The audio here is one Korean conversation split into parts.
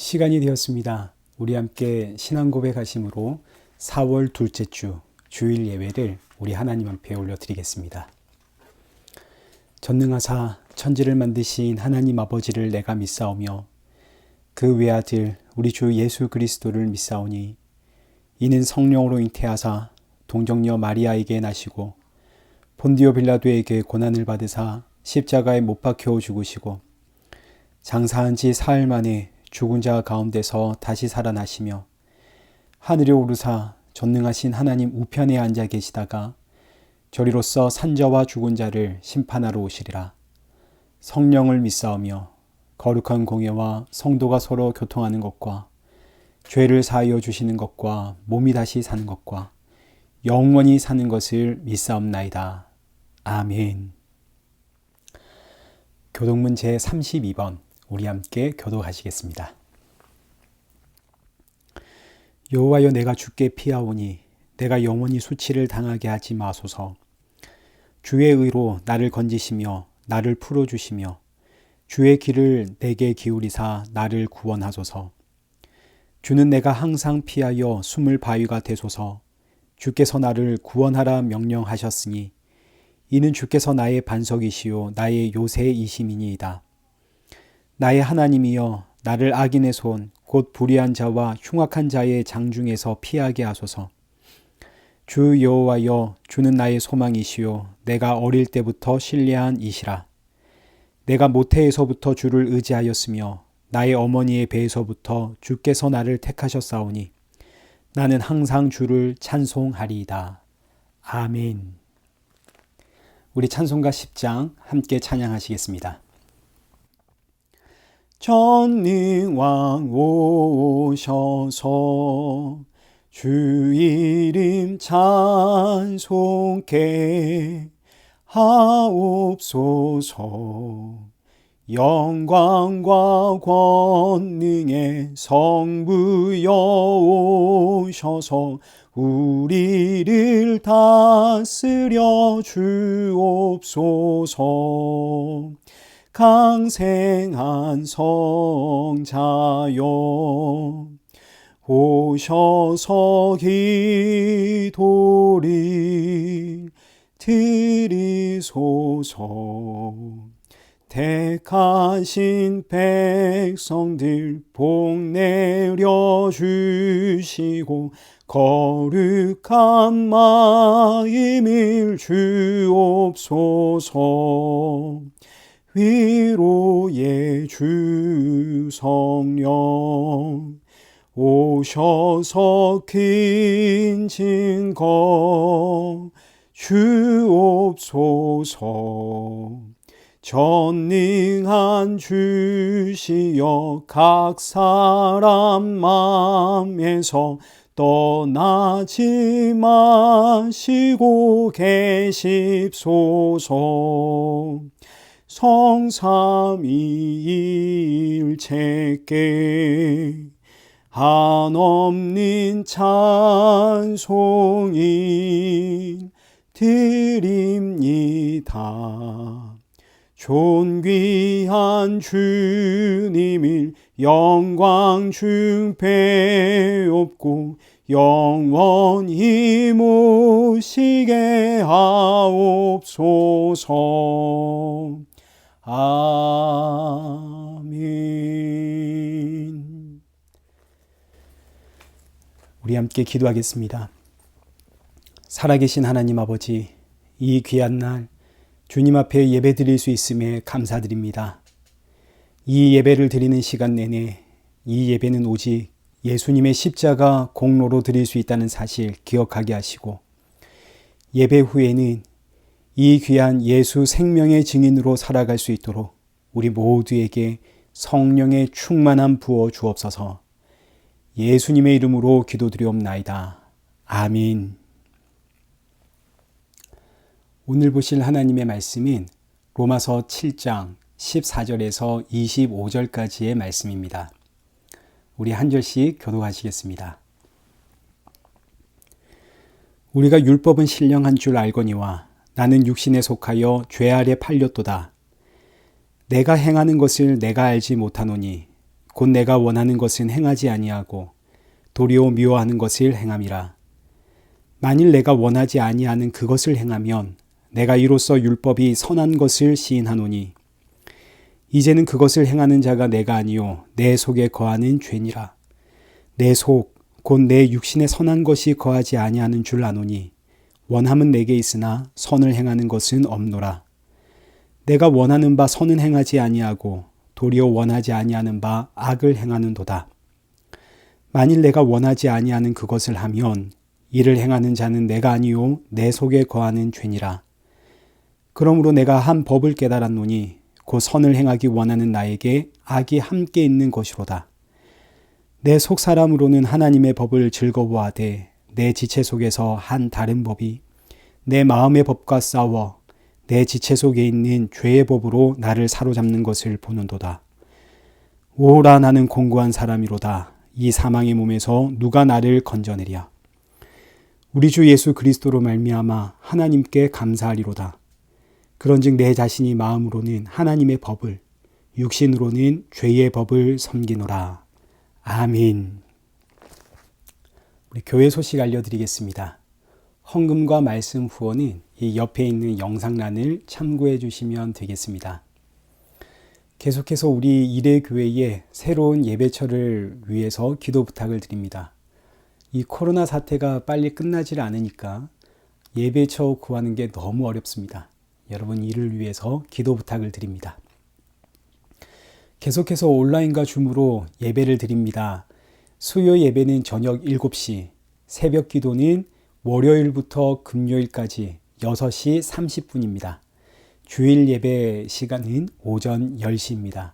시간이 되었습니다. 우리 함께 신앙 고백하심으로 4월 둘째 주 주일 예배를 우리 하나님 앞에 올려드리겠습니다. 전능하사 천지를 만드신 하나님 아버지를 내가 믿사오며 그 외아들 우리 주 예수 그리스도를 믿사오니 이는 성령으로 잉태하사 동정녀 마리아에게 나시고 본디오 빌라도에게 고난을 받으사 십자가에 못 박혀 죽으시고 장사한 지 사흘 만에 죽은 자 가운데서 다시 살아나시며 하늘에 오르사 전능하신 하나님 우편에 앉아 계시다가 저리로서 산자와 죽은 자를 심판하러 오시리라. 성령을 믿사오며 거룩한 공예와 성도가 서로 교통하는 것과 죄를 사하여 주시는 것과 몸이 다시 사는 것과 영원히 사는 것을 믿사옵나이다. 아멘. 교독문 제32번 우리 함께 교독하시겠습니다. 여호와여, 내가 주께 피하오니 내가 영원히 수치를 당하게 하지 마소서. 주의 의로 나를 건지시며 나를 풀어주시며 주의 길을 내게 기울이사 나를 구원하소서. 주는 내가 항상 피하여 숨을 바위가 되소서. 주께서 나를 구원하라 명령하셨으니 이는 주께서 나의 반석이시요 나의 요새이심이니이다. 나의 하나님이여, 나를 악인의 손 곧 불의한 자와 흉악한 자의 장중에서 피하게 하소서. 주 여호와여, 주는 나의 소망이시요 내가 어릴 때부터 신뢰한 이시라. 내가 모태에서부터 주를 의지하였으며 나의 어머니의 배에서부터 주께서 나를 택하셨사오니 나는 항상 주를 찬송하리이다. 아멘. 우리 찬송가 10장 함께 찬양하시겠습니다. 전능왕 오셔서 주 이름 찬송케 하옵소서. 영광과 권능의 성부여 오셔서 우리를 다스려 주옵소서. 강생한 성자여 오셔서 기도를 드리소서. 택하신 백성들 복 내려 주시고 거룩한 마음을 주옵소서. 위로의 주 성령 오셔서 큰 증거 주옵소서. 전능한 주시여 각 사람 맘에서 떠나지 마시고 계십소서. 성삼위일체께 한없는 찬송이 드립니다. 존귀한 주님을 영광 중배옵고 영원히 모시게 하옵소서. 아멘. 우리 함께 기도하겠습니다. 살아계신 하나님 아버지, 이 귀한 날 주님 앞에 예배 드릴 수 있음에 감사드립니다. 이 예배를 드리는 시간 내내 이 예배는 오직 예수님의 십자가 공로로 드릴 수 있다는 사실 기억하게 하시고, 예배 후에는 이 귀한 예수 생명의 증인으로 살아갈 수 있도록 우리 모두에게 성령의 충만함 부어 주옵소서. 예수님의 이름으로 기도드리옵나이다. 아멘. 오늘 보실 하나님의 말씀은 로마서 7장 14절에서 25절까지의 말씀입니다. 우리 한 절씩 교독하시겠습니다. 우리가 율법은 신령한 줄 알거니와 나는 육신에 속하여 죄 아래 팔렸도다. 내가 행하는 것을 내가 알지 못하노니 곧 내가 원하는 것은 행하지 아니하고 도리어 미워하는 것을 행함이라. 만일 내가 원하지 아니하는 그것을 행하면 내가 이로써 율법이 선한 것을 시인하노니 이제는 그것을 행하는 자가 내가 아니요 내 속에 거하는 죄니라. 내 속 곧 내 육신에 선한 것이 거하지 아니하는 줄 아노니 원함은 내게 있으나 선을 행하는 것은 없노라. 내가 원하는 바 선은 행하지 아니하고 도리어 원하지 아니하는 바 악을 행하는도다. 만일 내가 원하지 아니하는 그것을 하면 이를 행하는 자는 내가 아니요 내 속에 거하는 죄니라. 그러므로 내가 한 법을 깨달았노니 곧 선을 행하기 원하는 나에게 악이 함께 있는 것이로다. 내 속 사람으로는 하나님의 법을 즐거워하되 내 지체 속에서 한 다른 법이 내 마음의 법과 싸워 내 지체 속에 있는 죄의 법으로 나를 사로잡는 것을 보는도다. 오라 나는 공고한 사람이로다. 이 사망의 몸에서 누가 나를 건져내랴. 우리 주 예수 그리스도로 말미암아 하나님께 감사하리로다. 그런즉 내 자신이 마음으로는 하나님의 법을 육신으로는 죄의 법을 섬기노라. 아멘. 우리 교회 소식 알려드리겠습니다. 헌금과 말씀 후원은 이 옆에 있는 영상란을 참고해 주시면 되겠습니다. 계속해서 우리 이레교회의 새로운 예배처를 위해서 기도 부탁을 드립니다. 이 코로나 사태가 빨리 끝나질 않으니까 예배처 구하는 게 너무 어렵습니다. 여러분 이를 위해서 기도 부탁을 드립니다. 계속해서 온라인과 줌으로 예배를 드립니다. 수요 예배는 저녁 7시, 새벽 기도는 월요일부터 금요일까지 6시 30분입니다. 주일 예배 시간은 오전 10시입니다.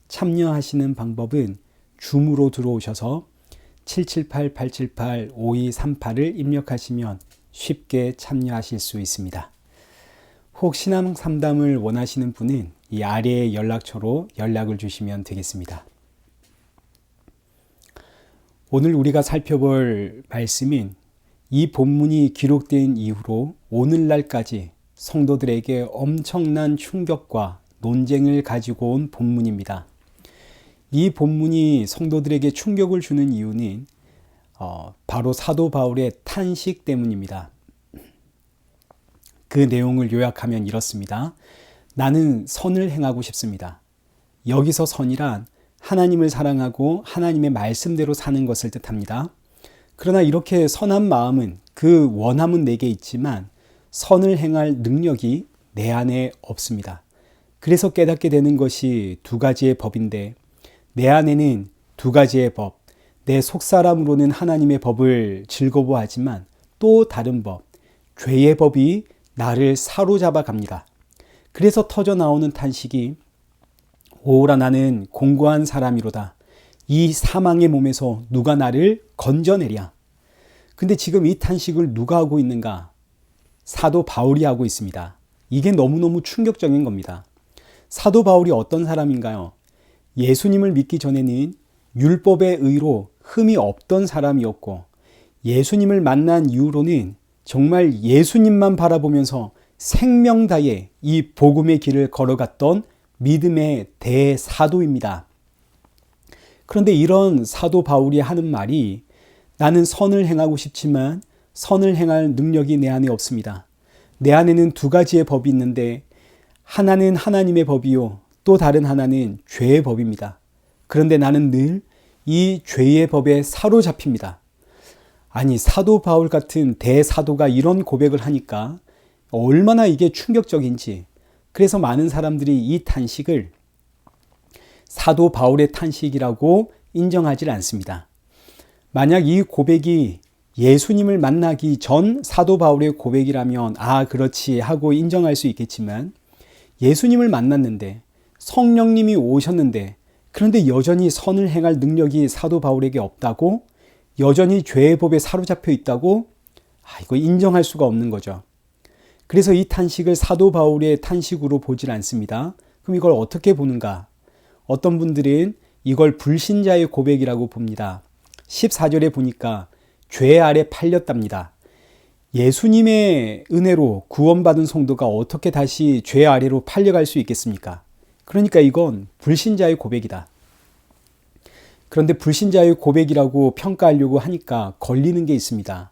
참여하시는 방법은 줌으로 들어오셔서 778-878-5238을 입력하시면 쉽게 참여하실 수 있습니다. 혹 신앙 상담을 원하시는 분은 이 아래의 연락처로 연락을 주시면 되겠습니다. 오늘 우리가 살펴볼 말씀은 이 본문이 기록된 이후로 오늘날까지 성도들에게 엄청난 충격과 논쟁을 가지고 온 본문입니다. 이 본문이 성도들에게 충격을 주는 이유는 바로 사도 바울의 탄식 때문입니다. 그 내용을 요약하면 이렇습니다. 나는 선을 행하고 싶습니다. 여기서 선이란 하나님을 사랑하고 하나님의 말씀대로 사는 것을 뜻합니다. 그러나 이렇게 선한 마음은 그 원함은 내게 있지만 선을 행할 능력이 내 안에 없습니다. 그래서 깨닫게 되는 것이 두 가지의 법인데 내 안에는 두 가지의 법, 내 속사람으로는 하나님의 법을 즐거워하지만 또 다른 법, 죄의 법이 나를 사로잡아 갑니다. 그래서 터져 나오는 탄식이 오라 나는 공고한 사람이로다. 이 사망의 몸에서 누가 나를 건져내랴. 근데 지금 이 탄식을 누가 하고 있는가? 사도 바울이 하고 있습니다. 이게 너무너무 충격적인 겁니다. 사도 바울이 어떤 사람인가요? 예수님을 믿기 전에는 율법의 의로 흠이 없던 사람이었고 예수님을 만난 이후로는 정말 예수님만 바라보면서 생명 다해 이 복음의 길을 걸어갔던 믿음의 대사도입니다. 그런데 이런 사도 바울이 하는 말이 나는 선을 행하고 싶지만 선을 행할 능력이 내 안에 없습니다. 내 안에는 두 가지의 법이 있는데 하나는 하나님의 법이요 또 다른 하나는 죄의 법입니다. 그런데 나는 늘 이 죄의 법에 사로잡힙니다. 아니 사도 바울 같은 대사도가 이런 고백을 하니까 얼마나 이게 충격적인지 그래서 많은 사람들이 이 탄식을 사도 바울의 탄식이라고 인정하지 않습니다. 만약 이 고백이 예수님을 만나기 전 사도 바울의 고백이라면 그렇지 하고 인정할 수 있겠지만 예수님을 만났는데 성령님이 오셨는데 그런데 여전히 선을 행할 능력이 사도 바울에게 없다고 여전히 죄의 법에 사로잡혀 있다고 이거 인정할 수가 없는 거죠. 그래서 이 탄식을 사도 바울의 탄식으로 보질 않습니다. 그럼 이걸 어떻게 보는가? 어떤 분들은 이걸 불신자의 고백이라고 봅니다. 14절에 보니까 죄 아래 팔렸답니다. 예수님의 은혜로 구원받은 성도가 어떻게 다시 죄 아래로 팔려갈 수 있겠습니까? 그러니까 이건 불신자의 고백이다. 그런데 불신자의 고백이라고 평가하려고 하니까 걸리는 게 있습니다.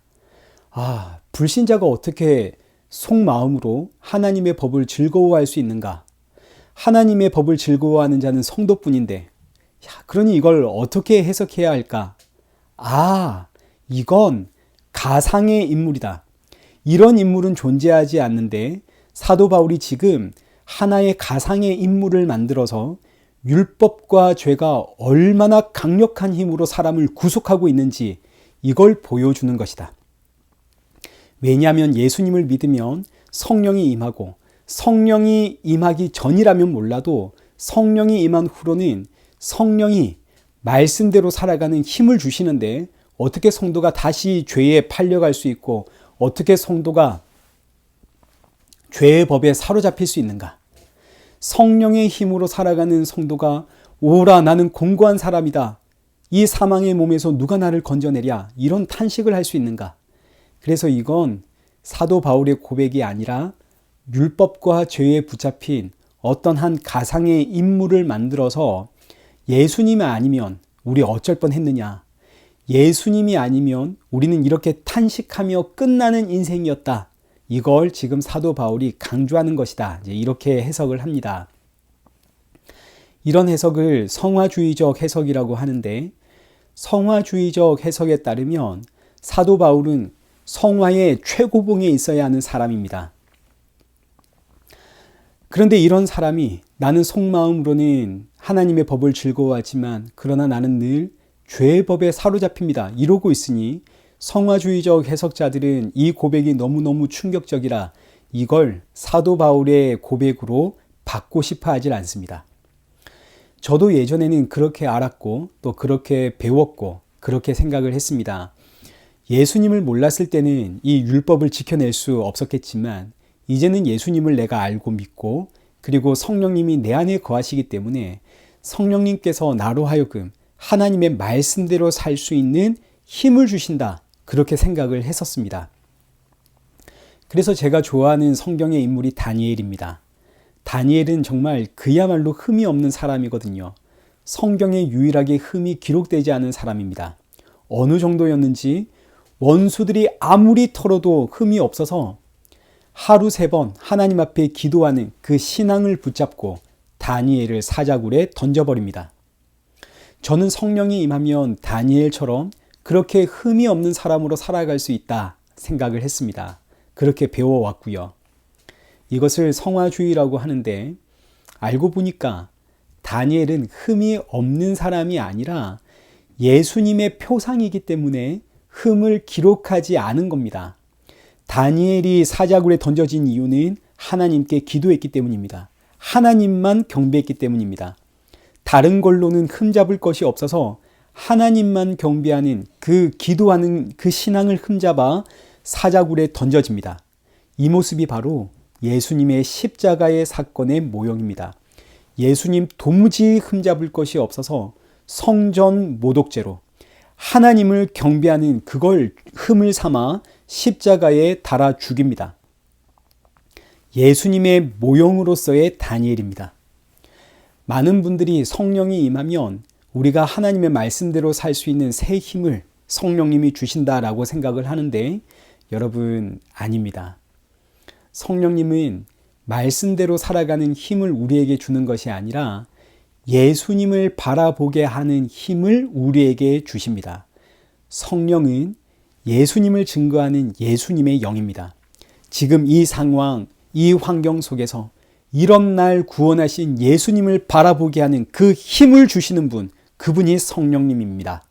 불신자가 어떻게 속마음으로 하나님의 법을 즐거워할 수 있는가? 하나님의 법을 즐거워하는 자는 성도뿐인데, 그러니 이걸 어떻게 해석해야 할까? 이건 가상의 인물이다. 이런 인물은 존재하지 않는데 사도 바울이 지금 하나의 가상의 인물을 만들어서 율법과 죄가 얼마나 강력한 힘으로 사람을 구속하고 있는지 이걸 보여주는 것이다. 왜냐하면 예수님을 믿으면 성령이 임하고, 성령이 임하기 전이라면 몰라도 성령이 임한 후로는 성령이 말씀대로 살아가는 힘을 주시는데, 어떻게 성도가 다시 죄에 팔려갈 수 있고 어떻게 성도가 죄의 법에 사로잡힐 수 있는가? 성령의 힘으로 살아가는 성도가 오라 나는 공고한 사람이다. 이 사망의 몸에서 누가 나를 건져내랴. 이런 탄식을 할 수 있는가? 그래서 이건 사도 바울의 고백이 아니라 율법과 죄에 붙잡힌 어떤 한 가상의 인물을 만들어서 예수님이 아니면 우리 어쩔 뻔했느냐. 예수님이 아니면 우리는 이렇게 탄식하며 끝나는 인생이었다. 이걸 지금 사도 바울이 강조하는 것이다. 이렇게 해석을 합니다. 이런 해석을 성화주의적 해석이라고 하는데, 성화주의적 해석에 따르면 사도 바울은 성화의 최고봉에 있어야 하는 사람입니다. 그런데 이런 사람이 나는 속마음으로는 하나님의 법을 즐거워하지만 그러나 나는 늘 죄의 법에 사로잡힙니다. 이러고 있으니 성화주의적 해석자들은 이 고백이 너무너무 충격적이라 이걸 사도 바울의 고백으로 받고 싶어 하질 않습니다. 저도 예전에는 그렇게 알았고 또 그렇게 배웠고 그렇게 생각을 했습니다. 예수님을 몰랐을 때는 이 율법을 지켜낼 수 없었겠지만 이제는 예수님을 내가 알고 믿고 그리고 성령님이 내 안에 거하시기 때문에 성령님께서 나로 하여금 하나님의 말씀대로 살 수 있는 힘을 주신다. 그렇게 생각을 했었습니다. 그래서 제가 좋아하는 성경의 인물이 다니엘입니다. 다니엘은 정말 그야말로 흠이 없는 사람이거든요. 성경에 유일하게 흠이 기록되지 않은 사람입니다. 어느 정도였는지 원수들이 아무리 털어도 흠이 없어서 하루 3번 하나님 앞에 기도하는 그 신앙을 붙잡고 다니엘을 사자굴에 던져버립니다. 저는 성령이 임하면 다니엘처럼 그렇게 흠이 없는 사람으로 살아갈 수 있다 생각을 했습니다. 그렇게 배워왔고요. 이것을 성화주의라고 하는데 알고 보니까 다니엘은 흠이 없는 사람이 아니라 예수님의 표상이기 때문에 흠을 기록하지 않은 겁니다. 다니엘이 사자굴에 던져진 이유는 하나님께 기도했기 때문입니다. 하나님만 경배했기 때문입니다. 다른 걸로는 흠잡을 것이 없어서 하나님만 경배하는 그 기도하는 그 신앙을 흠잡아 사자굴에 던져집니다. 이 모습이 바로 예수님의 십자가의 사건의 모형입니다. 예수님 도무지 흠잡을 것이 없어서 성전 모독죄로 하나님을 경배하는 그걸 흠을 삼아 십자가에 달아 죽입니다. 예수님의 모형으로서의 다니엘입니다. 많은 분들이 성령이 임하면 우리가 하나님의 말씀대로 살 수 있는 새 힘을 성령님이 주신다라고 생각을 하는데 여러분 아닙니다. 성령님은 말씀대로 살아가는 힘을 우리에게 주는 것이 아니라 예수님을 바라보게 하는 힘을 우리에게 주십니다. 성령은 예수님을 증거하는 예수님의 영입니다. 지금 이 상황, 이 환경 속에서 이런 날 구원하신 예수님을 바라보게 하는 그 힘을 주시는 분, 그분이 성령님입니다.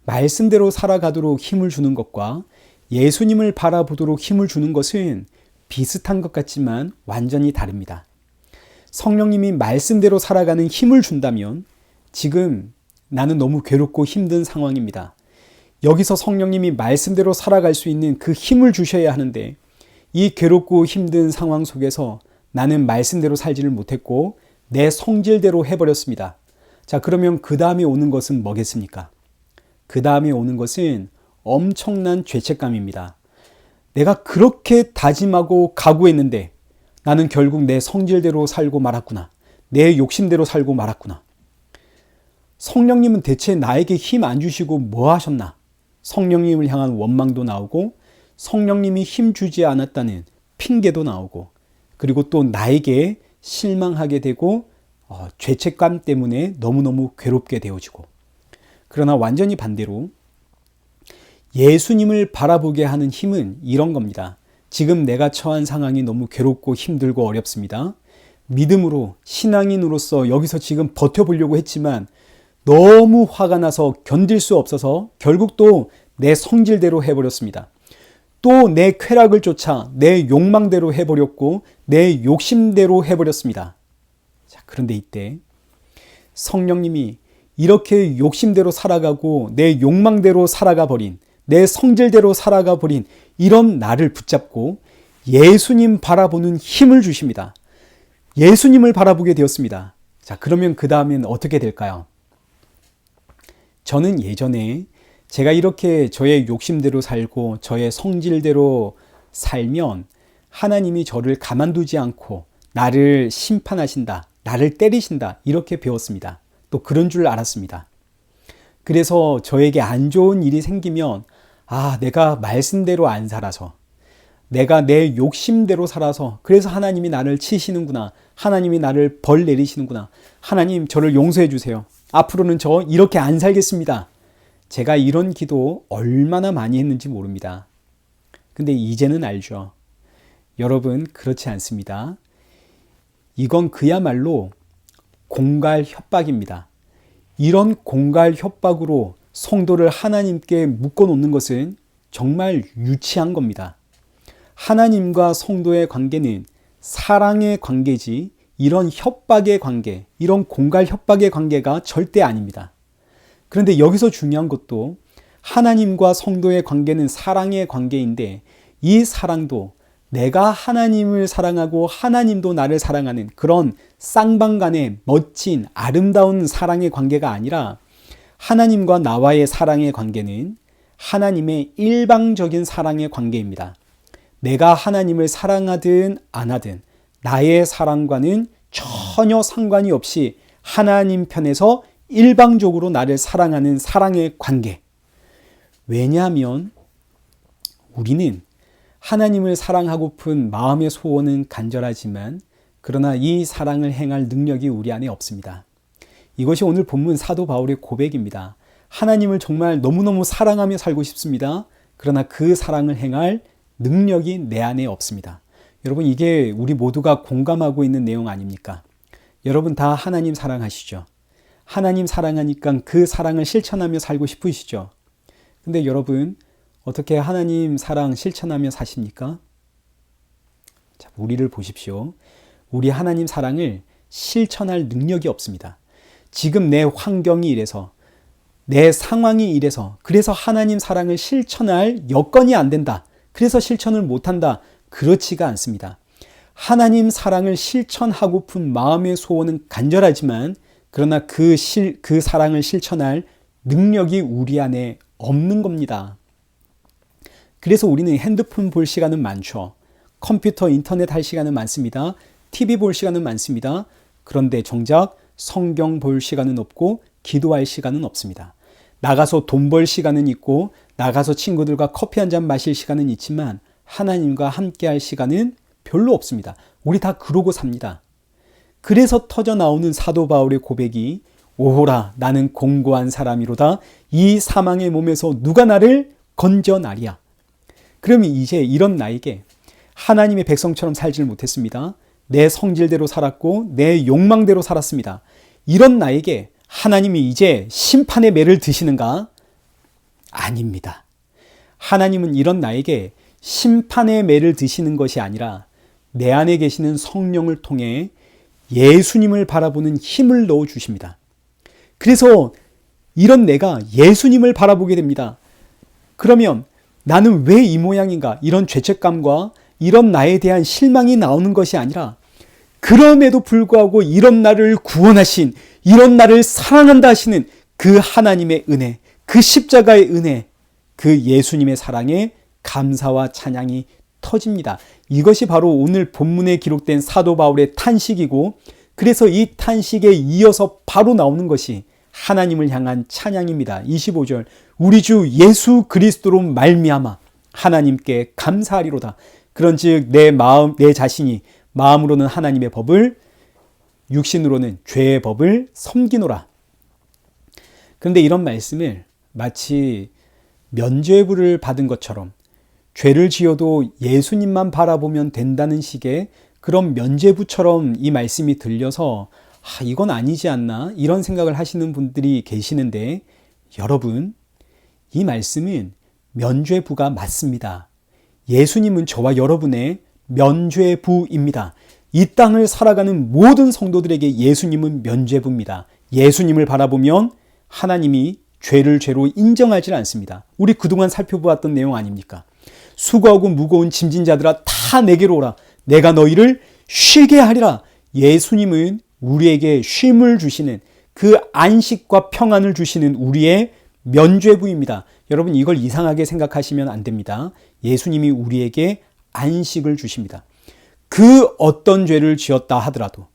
말씀대로 살아가도록 힘을 주는 것과 예수님을 바라보도록 힘을 주는 것은 비슷한 것 같지만 완전히 다릅니다. 성령님이 말씀대로 살아가는 힘을 준다면 지금 나는 너무 괴롭고 힘든 상황입니다. 여기서 성령님이 말씀대로 살아갈 수 있는 그 힘을 주셔야 하는데 이 괴롭고 힘든 상황 속에서 나는 말씀대로 살지를 못했고 내 성질대로 해버렸습니다. 자, 그러면 그 다음에 오는 것은 뭐겠습니까? 그 다음에 오는 것은 엄청난 죄책감입니다. 내가 그렇게 다짐하고 각오했는데 나는 결국 내 성질대로 살고 말았구나. 내 욕심대로 살고 말았구나. 성령님은 대체 나에게 힘 안 주시고 뭐 하셨나? 성령님을 향한 원망도 나오고 성령님이 힘 주지 않았다는 핑계도 나오고 그리고 또 나에게 실망하게 되고 죄책감 때문에 너무너무 괴롭게 되어지고 그러나 완전히 반대로 예수님을 바라보게 하는 힘은 이런 겁니다. 지금 내가 처한 상황이 너무 괴롭고 힘들고 어렵습니다. 믿음으로 신앙인으로서 여기서 지금 버텨보려고 했지만 너무 화가 나서 견딜 수 없어서 결국 또 내 성질대로 해버렸습니다. 또 내 쾌락을 쫓아 내 욕망대로 해버렸고 내 욕심대로 해버렸습니다. 자, 그런데 이때 성령님이 이렇게 욕심대로 살아가고 내 욕망대로 살아가 버린 내 성질대로 살아가 버린 이런 나를 붙잡고 예수님 바라보는 힘을 주십니다. 예수님을 바라보게 되었습니다. 자, 그러면 그 다음엔 어떻게 될까요? 저는 예전에 제가 이렇게 저의 욕심대로 살고 저의 성질대로 살면 하나님이 저를 가만두지 않고 나를 심판하신다, 나를 때리신다 이렇게 배웠습니다. 또 그런 줄 알았습니다. 그래서 저에게 안 좋은 일이 생기면 내가 말씀대로 안 살아서 내가 내 욕심대로 살아서 그래서 하나님이 나를 치시는구나. 하나님이 나를 벌 내리시는구나. 하나님 저를 용서해 주세요. 앞으로는 저 이렇게 안 살겠습니다. 제가 이런 기도 얼마나 많이 했는지 모릅니다. 근데 이제는 알죠. 여러분 그렇지 않습니다. 이건 그야말로 공갈 협박입니다. 이런 공갈 협박으로 성도를 하나님께 묶어놓는 것은 정말 유치한 겁니다. 하나님과 성도의 관계는 사랑의 관계지 이런 협박의 관계, 이런 공갈 협박의 관계가 절대 아닙니다. 그런데 여기서 중요한 것도 하나님과 성도의 관계는 사랑의 관계인데 이 사랑도 내가 하나님을 사랑하고 하나님도 나를 사랑하는 그런 쌍방간의 멋진 아름다운 사랑의 관계가 아니라 하나님과 나와의 사랑의 관계는 하나님의 일방적인 사랑의 관계입니다. 내가 하나님을 사랑하든 안 하든 나의 사랑과는 전혀 상관이 없이 하나님 편에서 일방적으로 나를 사랑하는 사랑의 관계. 왜냐하면 우리는 하나님을 사랑하고픈 마음의 소원은 간절하지만 그러나 이 사랑을 행할 능력이 우리 안에 없습니다. 이것이 오늘 본문 사도 바울의 고백입니다. 하나님을 정말 너무너무 사랑하며 살고 싶습니다. 그러나 그 사랑을 행할 능력이 내 안에 없습니다. 여러분 이게 우리 모두가 공감하고 있는 내용 아닙니까? 여러분 다 하나님 사랑하시죠? 하나님 사랑하니까 그 사랑을 실천하며 살고 싶으시죠? 근데 여러분 어떻게 하나님 사랑 실천하며 사십니까? 자, 우리를 보십시오. 우리 하나님 사랑을 실천할 능력이 없습니다. 지금 내 환경이 이래서 내 상황이 이래서 그래서 하나님 사랑을 실천할 여건이 안 된다. 그래서 실천을 못한다. 그렇지가 않습니다. 하나님 사랑을 실천하고픈 마음의 소원은 간절하지만 그러나 그 사랑을 실천할 능력이 우리 안에 없는 겁니다. 그래서 우리는 핸드폰 볼 시간은 많죠. 컴퓨터, 인터넷 할 시간은 많습니다. TV 볼 시간은 많습니다. 그런데 정작 성경 볼 시간은 없고 기도할 시간은 없습니다. 나가서 돈 벌 시간은 있고 나가서 친구들과 커피 한 잔 마실 시간은 있지만 하나님과 함께 할 시간은 별로 없습니다. 우리 다 그러고 삽니다. 그래서 터져 나오는 사도 바울의 고백이 오호라 나는 공고한 사람이로다 이 사망의 몸에서 누가 나를 건져나리야. 그러면 이제 이런 나에게 하나님의 백성처럼 살지를 못했습니다. 내 성질대로 살았고 내 욕망대로 살았습니다. 이런 나에게 하나님이 이제 심판의 매를 드시는가? 아닙니다. 하나님은 이런 나에게 심판의 매를 드시는 것이 아니라 내 안에 계시는 성령을 통해 예수님을 바라보는 힘을 넣어주십니다. 그래서 이런 내가 예수님을 바라보게 됩니다. 그러면 나는 왜 이 모양인가? 이런 죄책감과 이런 나에 대한 실망이 나오는 것이 아니라 그럼에도 불구하고 이런 나를 구원하신, 이런 나를 사랑한다 하시는 그 하나님의 은혜, 그 십자가의 은혜, 그 예수님의 사랑에 감사와 찬양이 터집니다. 이것이 바로 오늘 본문에 기록된 사도 바울의 탄식이고 그래서 이 탄식에 이어서 바로 나오는 것이 하나님을 향한 찬양입니다. 25절 우리 주 예수 그리스도로 말미암아 하나님께 감사하리로다. 그런즉 내 자신이 마음으로는 하나님의 법을 육신으로는 죄의 법을 섬기노라. 그런데 이런 말씀을 마치 면죄부를 받은 것처럼 죄를 지어도 예수님만 바라보면 된다는 식의 그런 면죄부처럼 이 말씀이 들려서 이건 아니지 않나 이런 생각을 하시는 분들이 계시는데 여러분 이 말씀은 면죄부가 맞습니다. 예수님은 저와 여러분의 면죄부입니다. 이 땅을 살아가는 모든 성도들에게 예수님은 면죄부입니다. 예수님을 바라보면 하나님이 죄를 죄로 인정하지 않습니다. 우리 그동안 살펴보았던 내용 아닙니까? 수고하고 무거운 짐진 자들아 다 내게로 오라. 내가 너희를 쉬게 하리라. 예수님은 우리에게 쉼을 주시는 그 안식과 평안을 주시는 우리의 면죄부입니다. 여러분 이걸 이상하게 생각하시면 안 됩니다. 예수님이 우리에게 안식을 주십니다. 그 어떤 죄를 지었다 하더라도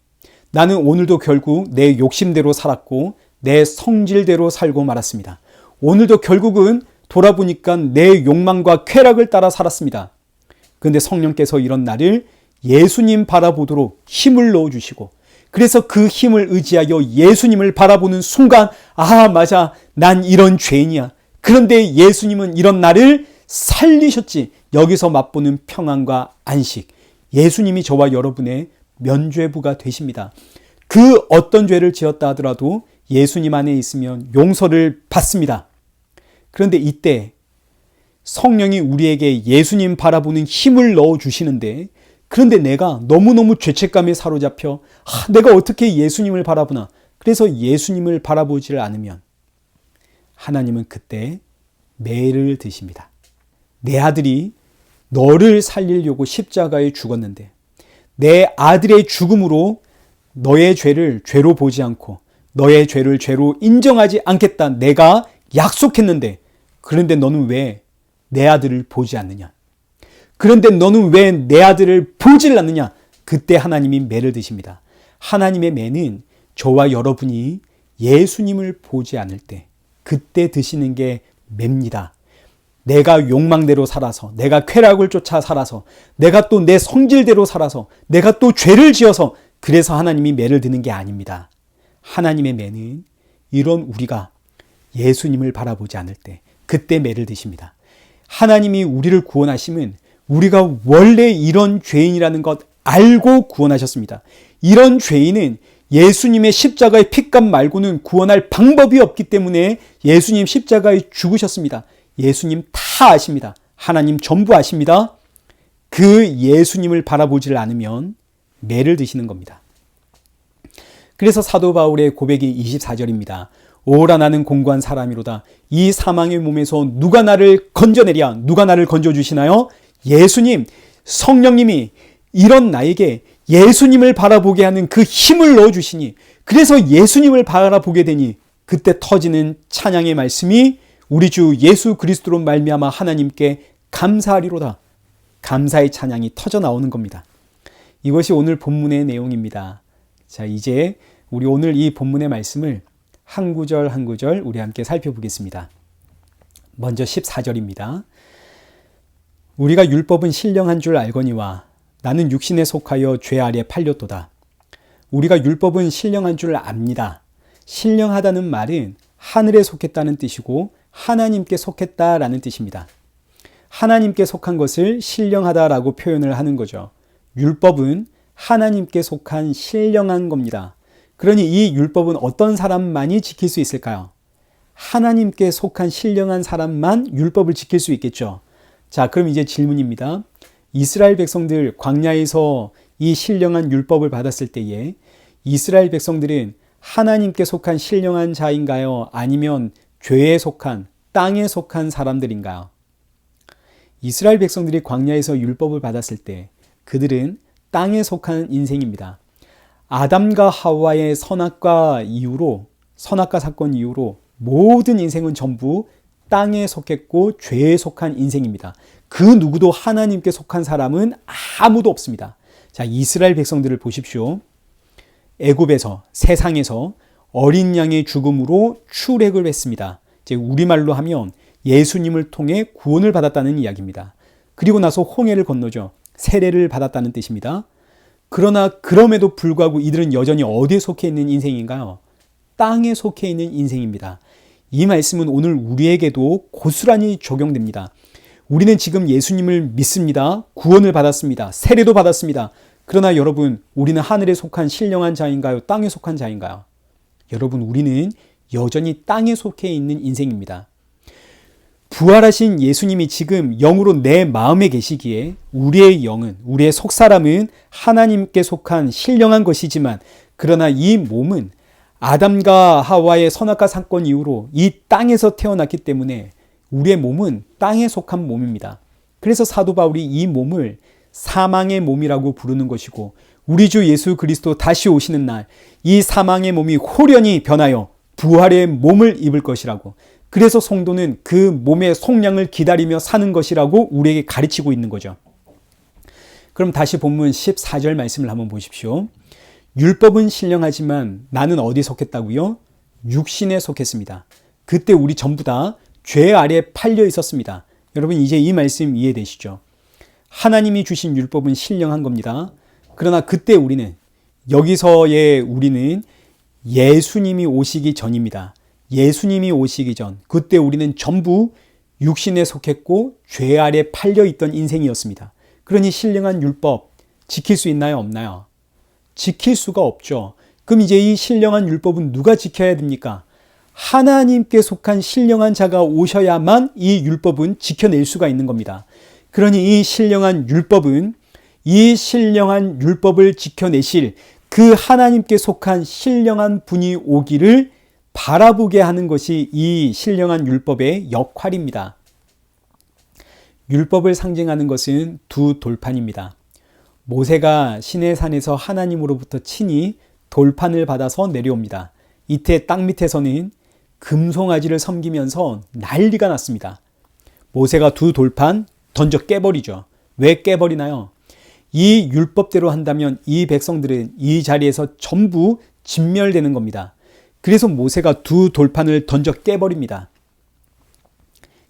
나는 오늘도 결국 내 욕심대로 살았고 내 성질대로 살고 말았습니다. 오늘도 결국은 돌아보니까 내 욕망과 쾌락을 따라 살았습니다. 그런데 성령께서 이런 나를 예수님 바라보도록 힘을 넣어주시고 그래서 그 힘을 의지하여 예수님을 바라보는 순간 맞아 난 이런 죄인이야. 그런데 예수님은 이런 나를 살리셨지. 여기서 맛보는 평안과 안식. 예수님이 저와 여러분의 면죄부가 되십니다. 그 어떤 죄를 지었다 하더라도 예수님 안에 있으면 용서를 받습니다. 그런데 이때 성령이 우리에게 예수님 바라보는 힘을 넣어주시는데 그런데 내가 너무너무 죄책감에 사로잡혀 내가 어떻게 예수님을 바라보나 그래서 예수님을 바라보지를 않으면 하나님은 그때 매를 드십니다. 내 아들이 너를 살리려고 십자가에 죽었는데 내 아들의 죽음으로 너의 죄를 죄로 보지 않고 너의 죄를 죄로 인정하지 않겠다 내가 약속했는데 그런데 너는 왜 내 아들을 보지 않느냐? 그런데 너는 왜 내 아들을 보질 않느냐? 그때 하나님이 매를 드십니다. 하나님의 매는 저와 여러분이 예수님을 보지 않을 때 그때 드시는 게 매입니다. 내가 욕망대로 살아서 내가 쾌락을 쫓아 살아서 내가 또 내 성질대로 살아서 내가 또 죄를 지어서 그래서 하나님이 매를 드는 게 아닙니다. 하나님의 매는 이런 우리가 예수님을 바라보지 않을 때 그때 매를 드십니다. 하나님이 우리를 구원하심은 우리가 원래 이런 죄인이라는 것 알고 구원하셨습니다. 이런 죄인은 예수님의 십자가의 피값 말고는 구원할 방법이 없기 때문에 예수님 십자가에 죽으셨습니다. 예수님 다 아십니다. 하나님 전부 아십니다. 그 예수님을 바라보지를 않으면 매를 드시는 겁니다. 그래서 사도 바울의 고백이 24절입니다. 오라 나는 공고한 사람이로다. 이 사망의 몸에서 누가 나를 건져내랴? 누가 나를 건져주시나요? 예수님, 성령님이 이런 나에게 예수님을 바라보게 하는 그 힘을 넣어주시니 그래서 예수님을 바라보게 되니 그때 터지는 찬양의 말씀이 우리 주 예수 그리스도로 말미암아 하나님께 감사하리로다. 감사의 찬양이 터져 나오는 겁니다. 이것이 오늘 본문의 내용입니다. 자, 이제 우리 오늘 이 본문의 말씀을 한 구절 한 구절 우리 함께 살펴보겠습니다. 먼저 14절입니다. 우리가 율법은 신령한 줄 알거니와 나는 육신에 속하여 죄 아래 팔렸도다. 우리가 율법은 신령한 줄 압니다. 신령하다는 말은 하늘에 속했다는 뜻이고 하나님께 속했다라는 뜻입니다. 하나님께 속한 것을 신령하다라고 표현을 하는 거죠. 율법은 하나님께 속한 신령한 겁니다. 그러니 이 율법은 어떤 사람만이 지킬 수 있을까요? 하나님께 속한 신령한 사람만 율법을 지킬 수 있겠죠. 자, 그럼 이제 질문입니다. 이스라엘 백성들 광야에서 이 신령한 율법을 받았을 때에 이스라엘 백성들은 하나님께 속한 신령한 자인가요? 아니면 죄에 속한, 땅에 속한 사람들인가요? 이스라엘 백성들이 광야에서 율법을 받았을 때 그들은 땅에 속한 인생입니다. 아담과 하와의 선악과 사건 이후로 모든 인생은 전부 땅에 속했고 죄에 속한 인생입니다. 그 누구도 하나님께 속한 사람은 아무도 없습니다. 자, 이스라엘 백성들을 보십시오. 애굽에서 세상에서 어린 양의 죽음으로 출애굽을 했습니다. 이제 우리말로 하면 예수님을 통해 구원을 받았다는 이야기입니다. 그리고 나서 홍해를 건너죠. 세례를 받았다는 뜻입니다. 그러나 그럼에도 불구하고 이들은 여전히 어디에 속해 있는 인생인가요? 땅에 속해 있는 인생입니다. 이 말씀은 오늘 우리에게도 고스란히 적용됩니다. 우리는 지금 예수님을 믿습니다. 구원을 받았습니다. 세례도 받았습니다. 그러나 여러분, 우리는 하늘에 속한 신령한 자인가요? 땅에 속한 자인가요? 여러분, 우리는 여전히 땅에 속해 있는 인생입니다. 부활하신 예수님이 지금 영으로 내 마음에 계시기에 우리의 영은, 우리의 속사람은 하나님께 속한 신령한 것이지만, 그러나 이 몸은 아담과 하와의 선악과 사건 이후로 이 땅에서 태어났기 때문에 우리의 몸은 땅에 속한 몸입니다. 그래서 사도 바울이 이 몸을 사망의 몸이라고 부르는 것이고, 우리 주 예수 그리스도 다시 오시는 날 이 사망의 몸이 홀연히 변하여 부활의 몸을 입을 것이라고, 그래서 성도는 그 몸의 속량을 기다리며 사는 것이라고 우리에게 가르치고 있는 거죠. 그럼 다시 본문 14절 말씀을 한번 보십시오. 율법은 신령하지만 나는 어디에 속했다고요? 육신에 속했습니다. 그때 우리 전부 다 죄 아래 팔려 있었습니다. 여러분, 이제 이 말씀 이해되시죠? 하나님이 주신 율법은 신령한 겁니다. 그러나 그때 여기서의 우리는 예수님이 오시기 전입니다. 예수님이 오시기 전, 그때 우리는 전부 육신에 속했고 죄 아래 팔려 있던 인생이었습니다. 그러니 신령한 율법 지킬 수 있나요? 없나요? 지킬 수가 없죠. 그럼 이제 이 신령한 율법은 누가 지켜야 됩니까? 하나님께 속한 신령한 자가 오셔야만 이 율법은 지켜낼 수가 있는 겁니다. 그러니 이 신령한 율법을 지켜내실 그 하나님께 속한 신령한 분이 오기를 바라보게 하는 것이 이 신령한 율법의 역할입니다. 율법을 상징하는 것은 두 돌판입니다. 모세가 시내산에서 하나님으로부터 친히 돌판을 받아서 내려옵니다. 이때 땅 밑에서는 금송아지를 섬기면서 난리가 났습니다. 모세가 두 돌판 던져 깨버리죠. 왜 깨버리나요? 이 율법대로 한다면 이 백성들은 이 자리에서 전부 진멸되는 겁니다. 그래서 모세가 두 돌판을 던져 깨버립니다.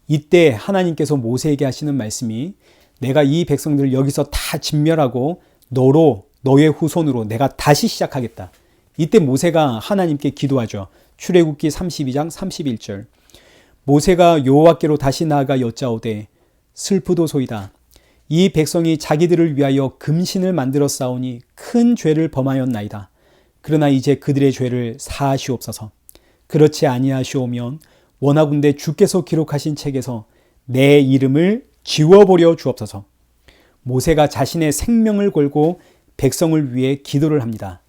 이때 하나님께서 모세에게 하시는 말씀이, 내가 이 백성들을 여기서 다 진멸하고 너의 후손으로 내가 다시 시작하겠다. 이때 모세가 하나님께 기도하죠. 출애굽기 32장 31절. 모세가 여호와께로 다시 나아가 여짜오되 슬프도소이다. 이 백성이 자기들을 위하여 금신을 만들어 싸우니 큰 죄를 범하였나이다. 그러나 이제 그들의 죄를 사하시옵소서. 그렇지 아니하시오면 원하건대 주께서 기록하신 책에서 내 이름을 지워버려 주옵소서. 모세가 자신의 생명을 걸고 백성을 위해 기도를 합니다.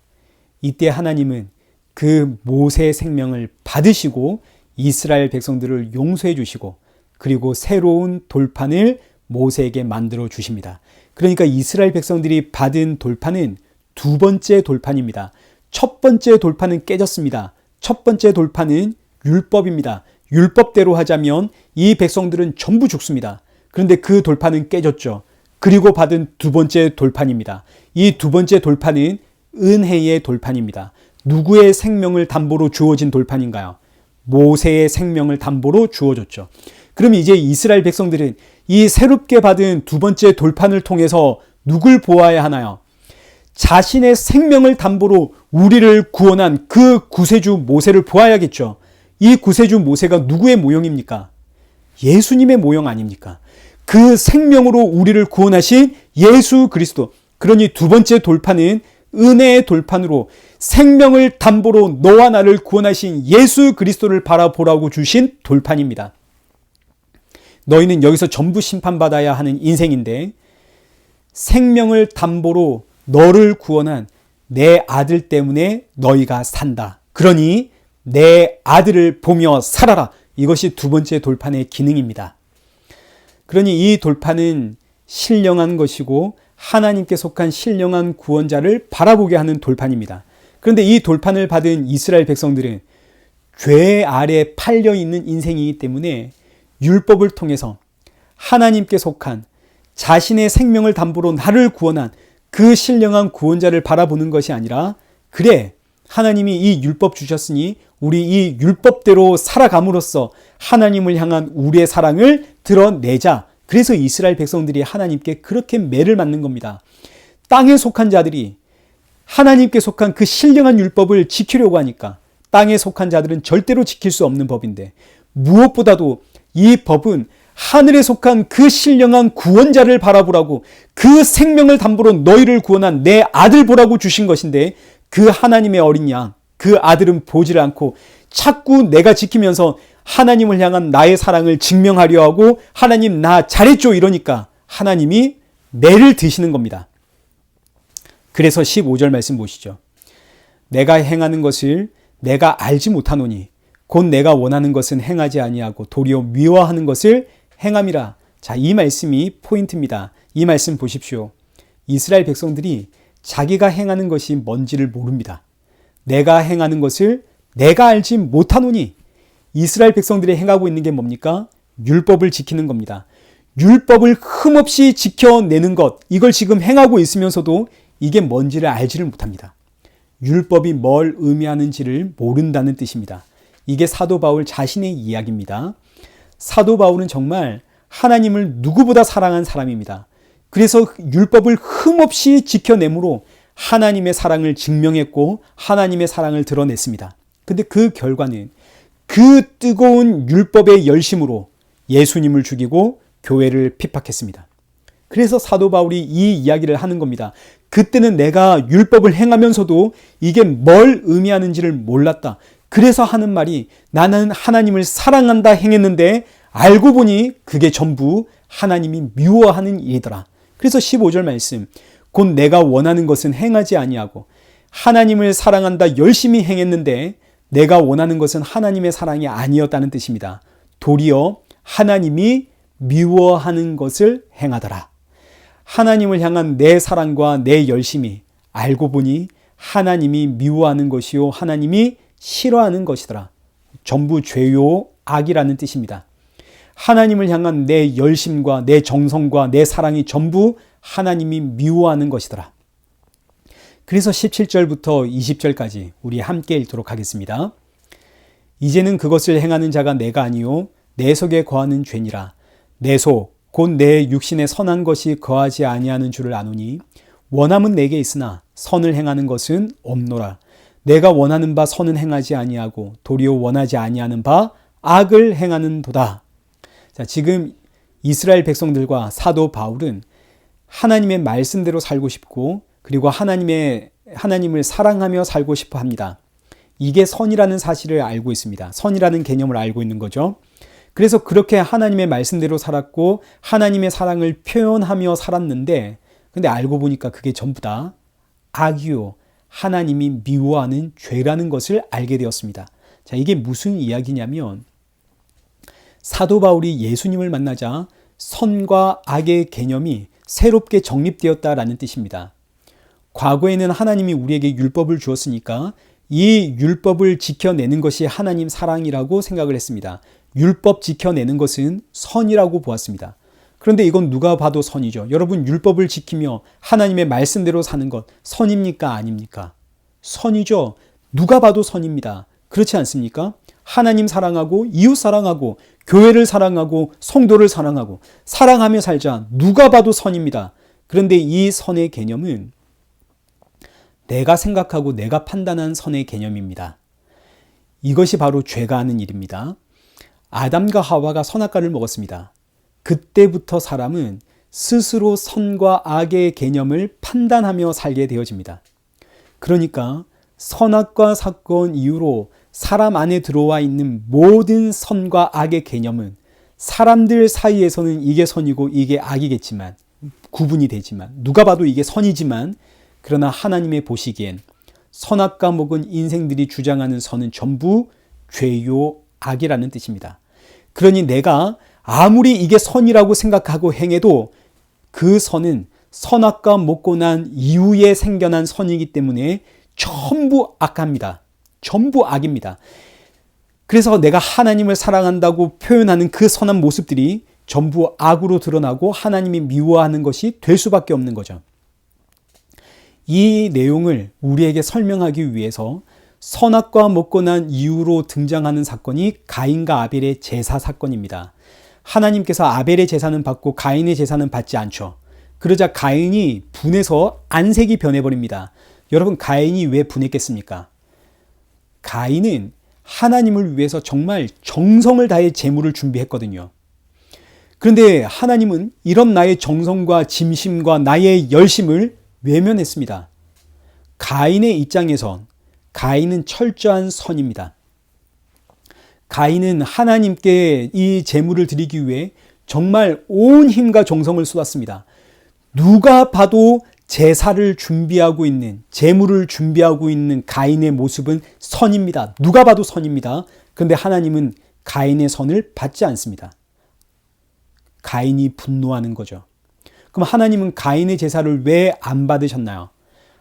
이때 하나님은 그 모세의 생명을 받으시고 이스라엘 백성들을 용서해 주시고, 그리고 새로운 돌판을 모세에게 만들어 주십니다. 그러니까 이스라엘 백성들이 받은 돌판은 두 번째 돌판입니다. 첫 번째 돌판은 깨졌습니다. 첫 번째 돌판은 율법입니다. 율법대로 하자면 이 백성들은 전부 죽습니다. 그런데 그 돌판은 깨졌죠. 그리고 받은 두 번째 돌판입니다. 이 두 번째 돌판은 은혜의 돌판입니다. 누구의 생명을 담보로 주어진 돌판인가요? 모세의 생명을 담보로 주어졌죠. 그럼 이제 이스라엘 백성들은 이 새롭게 받은 두 번째 돌판을 통해서 누굴 보아야 하나요? 자신의 생명을 담보로 우리를 구원한 그 구세주 모세를 보아야겠죠. 이 구세주 모세가 누구의 모형입니까? 예수님의 모형 아닙니까? 그 생명으로 우리를 구원하신 예수 그리스도. 그러니 두 번째 돌판은 은혜의 돌판으로 생명을 담보로 너와 나를 구원하신 예수 그리스도를 바라보라고 주신 돌판입니다. 너희는 여기서 전부 심판받아야 하는 인생인데, 생명을 담보로 너를 구원한 내 아들 때문에 너희가 산다. 그러니 내 아들을 보며 살아라. 이것이 두 번째 돌판의 기능입니다. 그러니 이 돌판은 신령한 것이고 하나님께 속한 신령한 구원자를 바라보게 하는 돌판입니다. 그런데 이 돌판을 받은 이스라엘 백성들은 죄 아래 팔려 있는 인생이기 때문에 율법을 통해서 하나님께 속한 자신의 생명을 담보로 나를 구원한 그 신령한 구원자를 바라보는 것이 아니라, 그래, 하나님이 이 율법 주셨으니 우리 이 율법대로 살아감으로써 하나님을 향한 우리의 사랑을 드러내자. 그래서 이스라엘 백성들이 하나님께 그렇게 매를 맞는 겁니다. 땅에 속한 자들이 하나님께 속한 그 신령한 율법을 지키려고 하니까 땅에 속한 자들은 절대로 지킬 수 없는 법인데, 무엇보다도 이 법은 하늘에 속한 그 신령한 구원자를 바라보라고, 그 생명을 담보로 너희를 구원한 내 아들 보라고 주신 것인데, 그 하나님의 어린 양, 그 아들은 보지를 않고 자꾸 내가 지키면서 하나님을 향한 나의 사랑을 증명하려 하고, 하나님 나 잘했죠 이러니까 하나님이 매를 드시는 겁니다. 그래서 15절 말씀 보시죠. 내가 행하는 것을 내가 알지 못하노니 곧 내가 원하는 것은 행하지 아니하고 도리어 미워하는 것을 행함이라. 자, 이 말씀이 포인트입니다. 이 말씀 보십시오. 이스라엘 백성들이 자기가 행하는 것이 뭔지를 모릅니다. 내가 행하는 것을 내가 알지 못하노니, 이스라엘 백성들이 행하고 있는 게 뭡니까? 율법을 지키는 겁니다. 율법을 흠없이 지켜내는 것, 이걸 지금 행하고 있으면서도 이게 뭔지를 알지를 못합니다. 율법이 뭘 의미하는지를 모른다는 뜻입니다. 이게 사도 바울 자신의 이야기입니다. 사도 바울은 정말 하나님을 누구보다 사랑한 사람입니다. 그래서 율법을 흠없이 지켜내므로 하나님의 사랑을 증명했고 하나님의 사랑을 드러냈습니다. 근데 그 결과는 그 뜨거운 율법의 열심으로 예수님을 죽이고 교회를 핍박했습니다. 그래서 사도 바울이 이 이야기를 하는 겁니다. 그때는 내가 율법을 행하면서도 이게 뭘 의미하는지를 몰랐다. 그래서 하는 말이 나는 하나님을 사랑한다 행했는데 알고 보니 그게 전부 하나님이 미워하는 일이더라. 그래서 15절 말씀, 곧 내가 원하는 것은 행하지 아니하고 하나님을 사랑한다 열심히 행했는데 내가 원하는 것은 하나님의 사랑이 아니었다는 뜻입니다. 도리어 하나님이 미워하는 것을 행하더라. 하나님을 향한 내 사랑과 내 열심이 알고 보니 하나님이 미워하는 것이요 하나님이 싫어하는 것이더라. 전부 죄요 악이라는 뜻입니다. 하나님을 향한 내 열심과 내 정성과 내 사랑이 전부 하나님이 미워하는 것이더라. 그래서 17절부터 20절까지 우리 함께 읽도록 하겠습니다. 이제는 그것을 행하는 자가 내가 아니요 내 속에 거하는 죄니라. 내 속 곧 내 육신에 선한 것이 거하지 아니하는 줄을 아노니 원함은 내게 있으나 선을 행하는 것은 없노라. 내가 원하는 바 선은 행하지 아니하고 도리어 원하지 아니하는 바 악을 행하는도다. 자, 지금 이스라엘 백성들과 사도 바울은 하나님의 말씀대로 살고 싶고 그리고 하나님을 사랑하며 살고 싶어 합니다. 이게 선이라는 사실을 알고 있습니다. 선이라는 개념을 알고 있는 거죠. 그래서 그렇게 하나님의 말씀대로 살았고 하나님의 사랑을 표현하며 살았는데, 근데 알고 보니까 그게 전부 다 악이요 하나님이 미워하는 죄라는 것을 알게 되었습니다. 자, 이게 무슨 이야기냐면 사도 바울이 예수님을 만나자 선과 악의 개념이 새롭게 정립되었다라는 뜻입니다. 과거에는 하나님이 우리에게 율법을 주었으니까 이 율법을 지켜내는 것이 하나님 사랑이라고 생각을 했습니다. 율법 지켜내는 것은 선이라고 보았습니다. 그런데 이건 누가 봐도 선이죠. 여러분, 율법을 지키며 하나님의 말씀대로 사는 것 선입니까? 아닙니까? 선이죠. 누가 봐도 선입니다. 그렇지 않습니까? 하나님 사랑하고 이웃 사랑하고 교회를 사랑하고 성도를 사랑하고 사랑하며 살자. 누가 봐도 선입니다. 그런데 이 선의 개념은 내가 생각하고 내가 판단한 선의 개념입니다. 이것이 바로 죄가 하는 일입니다. 아담과 하와가 선악과를 먹었습니다. 그때부터 사람은 스스로 선과 악의 개념을 판단하며 살게 되어집니다. 그러니까 선악과 사건 이후로 사람 안에 들어와 있는 모든 선과 악의 개념은 사람들 사이에서는 이게 선이고 이게 악이겠지만 구분이 되지만 누가 봐도 이게 선이지만 그러나 하나님의 보시기엔 선악과 먹은 인생들이 주장하는 선은 전부 죄요 악이라는 뜻입니다. 그러니 내가 아무리 이게 선이라고 생각하고 행해도 그 선은 선악과 먹고 난 이후에 생겨난 선이기 때문에 전부 악합니다. 전부 악입니다. 그래서 내가 하나님을 사랑한다고 표현하는 그 선한 모습들이 전부 악으로 드러나고 하나님이 미워하는 것이 될 수밖에 없는 거죠. 이 내용을 우리에게 설명하기 위해서 선악과 먹고 난 이후로 등장하는 사건이 가인과 아벨의 제사 사건입니다. 하나님께서 아벨의 제사는 받고 가인의 제사는 받지 않죠. 그러자 가인이 분해서 안색이 변해버립니다. 여러분, 가인이 왜 분했겠습니까? 가인은 하나님을 위해서 정말 정성을 다해 제물을 준비했거든요. 그런데 하나님은 이런 나의 정성과 진심과 나의 열심을 외면했습니다. 가인의 입장에선 가인은 철저한 선입니다. 가인은 하나님께 이 제물을 드리기 위해 정말 온 힘과 정성을 쏟았습니다. 누가 봐도 제사를 준비하고 있는, 제물을 준비하고 있는 가인의 모습은 선입니다. 누가 봐도 선입니다. 그런데 하나님은 가인의 선을 받지 않습니다. 가인이 분노하는 거죠. 그럼 하나님은 가인의 제사를 왜 안 받으셨나요?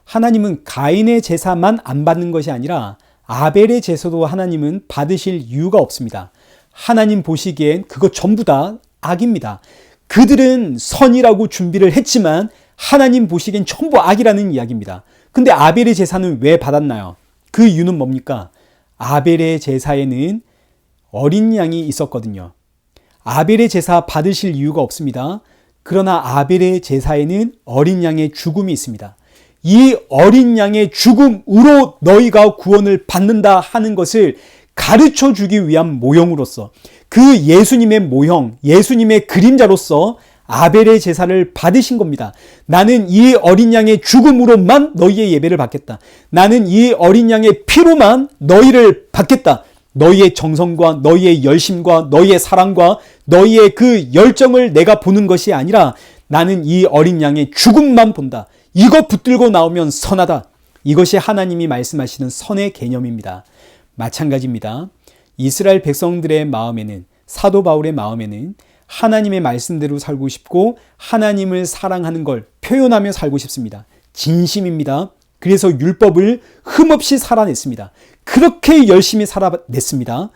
하나님은 가인의 제사만 안 받는 것이 아니라 아벨의 제사도 하나님은 받으실 이유가 없습니다. 하나님 보시기엔 그거 전부 다 악입니다. 그들은 선이라고 준비를 했지만 하나님 보시기엔 전부 악이라는 이야기입니다. 근데 아벨의 제사는 왜 받았나요? 그 이유는 뭡니까? 아벨의 제사에는 어린 양이 있었거든요. 아벨의 제사 받으실 이유가 없습니다. 그러나 아벨의 제사에는 어린 양의 죽음이 있습니다. 이 어린 양의 죽음으로 너희가 구원을 받는다 하는 것을 가르쳐 주기 위한 모형으로서, 그 예수님의 모형, 예수님의 그림자로서 아벨의 제사를 받으신 겁니다. 나는 이 어린 양의 죽음으로만 너희의 예배를 받겠다. 나는 이 어린 양의 피로만 너희를 받겠다. 너희의 정성과 너희의 열심과 너희의 사랑과 너희의 그 열정을 내가 보는 것이 아니라 나는 이 어린 양의 죽음만 본다. 이거 붙들고 나오면 선하다. 이것이 하나님이 말씀하시는 선의 개념입니다. 마찬가지입니다. 이스라엘 백성들의 마음에는, 사도 바울의 마음에는 하나님의 말씀대로 살고 싶고 하나님을 사랑하는 걸 표현하며 살고 싶습니다. 진심입니다. 그래서 율법을 흠없이 살아냈습니다. 그렇게 열심히 살아냈습니다.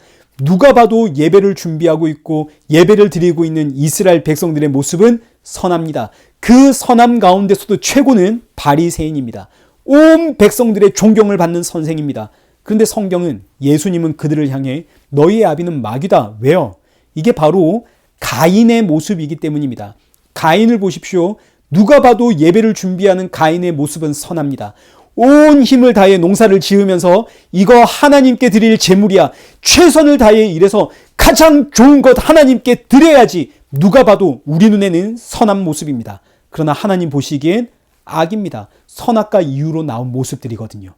누가 봐도 예배를 준비하고 있고 예배를 드리고 있는 이스라엘 백성들의 모습은 선합니다. 그 선함 가운데서도 최고는 바리새인입니다. 온 백성들의 존경을 받는 선생입니다. 그런데 성경은, 예수님은 그들을 향해 너희의 아비는 마귀다. 왜요? 이게 바로 가인의 모습이기 때문입니다. 가인을 보십시오. 누가 봐도 예배를 준비하는 가인의 모습은 선합니다. 온 힘을 다해 농사를 지으면서 이거 하나님께 드릴 제물이야. 최선을 다해 일해서 가장 좋은 것 하나님께 드려야지. 누가 봐도 우리 눈에는 선한 모습입니다. 그러나 하나님 보시기엔 악입니다. 선악과 이유로 나온 모습들이거든요.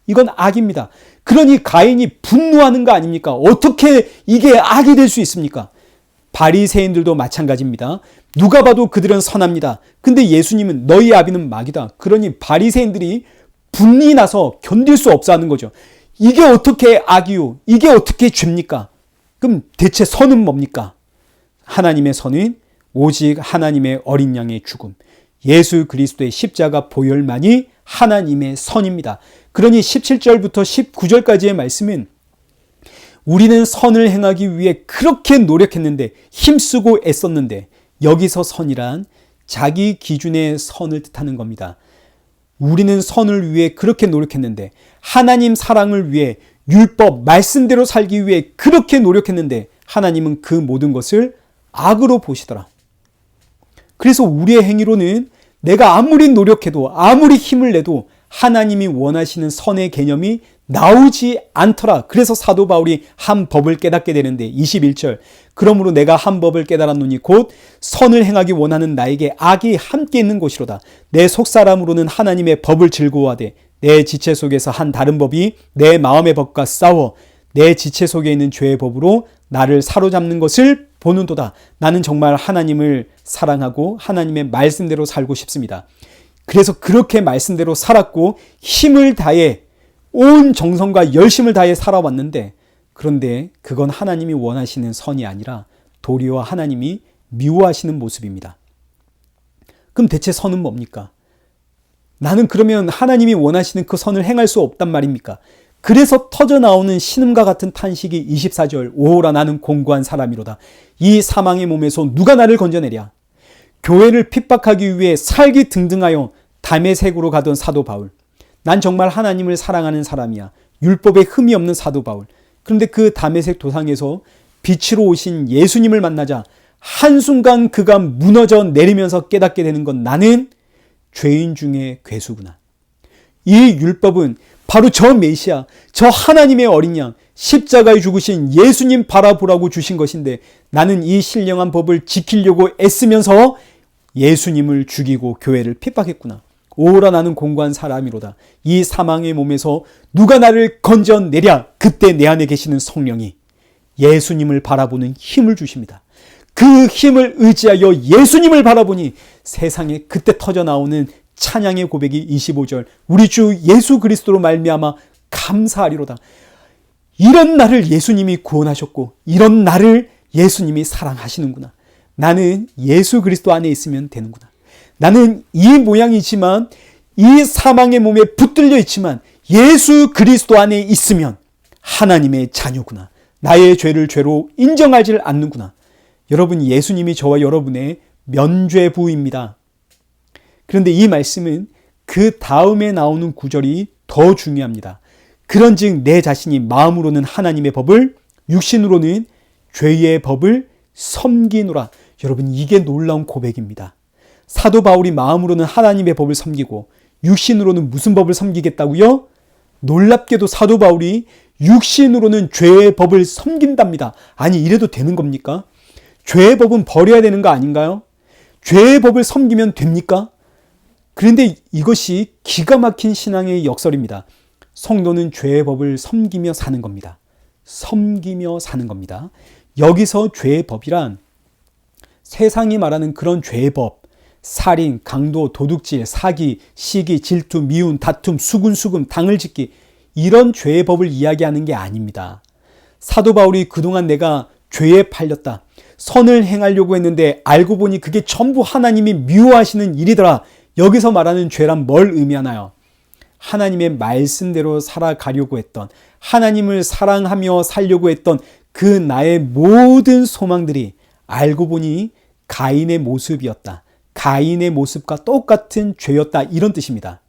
이건 악입니다. 그러니 가인이 분노하는 거 아닙니까? 어떻게 이게 악이 될 수 있습니까? 바리새인들도 마찬가지입니다. 누가 봐도 그들은 선합니다. 근데 예수님은 너희 아비는 마귀다. 그러니 바리새인들이 분이 나서 견딜 수 없어 하는 거죠. 이게 어떻게 악이요? 이게 어떻게 죄입니까? 그럼 대체 선은 뭡니까? 하나님의 선은 오직 하나님의 어린 양의 죽음, 예수 그리스도의 십자가 보혈만이 하나님의 선입니다. 그러니 17절부터 19절까지의 말씀은 우리는 선을 행하기 위해 그렇게 노력했는데, 힘쓰고 애썼는데, 여기서 선이란 자기 기준의 선을 뜻하는 겁니다. 우리는 선을 위해 그렇게 노력했는데, 하나님 사랑을 위해 율법 말씀대로 살기 위해 그렇게 노력했는데 하나님은 그 모든 것을 악으로 보시더라. 그래서 우리의 행위로는 내가 아무리 노력해도 아무리 힘을 내도 하나님이 원하시는 선의 개념이 나오지 않더라. 그래서 사도 바울이 한 법을 깨닫게 되는데 21절, 그러므로 내가 한 법을 깨달았노니 곧 선을 행하기 원하는 나에게 악이 함께 있는 것이로다. 내 속사람으로는 하나님의 법을 즐거워하되 내 지체 속에서 한 다른 법이 내 마음의 법과 싸워 내 지체 속에 있는 죄의 법으로 나를 사로잡는 것을 보는도다. 나는 정말 하나님을 사랑하고 하나님의 말씀대로 살고 싶습니다. 그래서 그렇게 말씀대로 살았고 힘을 다해 온 정성과 열심을 다해 살아왔는데, 그런데 그건 하나님이 원하시는 선이 아니라 도리어 하나님이 미워하시는 모습입니다. 그럼 대체 선은 뭡니까? 나는 그러면 하나님이 원하시는 그 선을 행할 수 없단 말입니까? 그래서 터져나오는 신음과 같은 탄식이 24절, 오호라 나는 공고한 사람이로다. 이 사망의 몸에서 누가 나를 건져내랴. 교회를 핍박하기 위해 살기 등등하여 다메섹으로 가던 사도 바울. 난 정말 하나님을 사랑하는 사람이야. 율법에 흠이 없는 사도 바울. 그런데 그 다메섹 도상에서 빛으로 오신 예수님을 만나자 한순간 그가 무너져 내리면서 깨닫게 되는 건 나는 죄인 중에 괴수구나. 이 율법은 바로 저 메시아, 저 하나님의 어린 양, 십자가에 죽으신 예수님 바라보라고 주신 것인데 나는 이 신령한 법을 지키려고 애쓰면서 예수님을 죽이고 교회를 핍박했구나. 오라 나는 공고한 사람이로다. 이 사망의 몸에서 누가 나를 건져내랴. 그때 내 안에 계시는 성령이 예수님을 바라보는 힘을 주십니다. 그 힘을 의지하여 예수님을 바라보니 세상에 그때 터져 나오는 찬양의 고백이 25절 우리 주 예수 그리스도로 말미암아 감사하리로다. 이런 나를 예수님이 구원하셨고 이런 나를 예수님이 사랑하시는구나. 나는 예수 그리스도 안에 있으면 되는구나. 나는 이 모양이지만 이 사망의 몸에 붙들려 있지만 예수 그리스도 안에 있으면 하나님의 자녀구나. 나의 죄를 죄로 인정하지 않는구나. 여러분, 예수님이 저와 여러분의 면죄부입니다. 그런데 이 말씀은 그 다음에 나오는 구절이 더 중요합니다. 그런즉 내 자신이 마음으로는 하나님의 법을 육신으로는 죄의 법을 섬기노라. 여러분, 이게 놀라운 고백입니다. 사도 바울이 마음으로는 하나님의 법을 섬기고 육신으로는 무슨 법을 섬기겠다고요? 놀랍게도 사도 바울이 육신으로는 죄의 법을 섬긴답니다. 아니, 이래도 되는 겁니까? 죄의 법은 버려야 되는 거 아닌가요? 죄의 법을 섬기면 됩니까? 그런데 이것이 기가 막힌 신앙의 역설입니다. 성도는 죄의 법을 섬기며 사는 겁니다. 섬기며 사는 겁니다. 여기서 죄의 법이란 세상이 말하는 그런 죄의 법, 살인, 강도, 도둑질, 사기, 시기, 질투, 미운, 다툼, 수군수금, 당을 짓기, 이런 죄의 법을 이야기하는 게 아닙니다. 사도 바울이 그동안 내가 죄에 팔렸다, 선을 행하려고 했는데 알고 보니 그게 전부 하나님이 미워하시는 일이더라. 여기서 말하는 죄란 뭘 의미하나요? 하나님의 말씀대로 살아가려고 했던, 하나님을 사랑하며 살려고 했던 그 나의 모든 소망들이 알고 보니 가인의 모습이었다. 가인의 모습과 똑같은 죄였다. 이런 뜻입니다.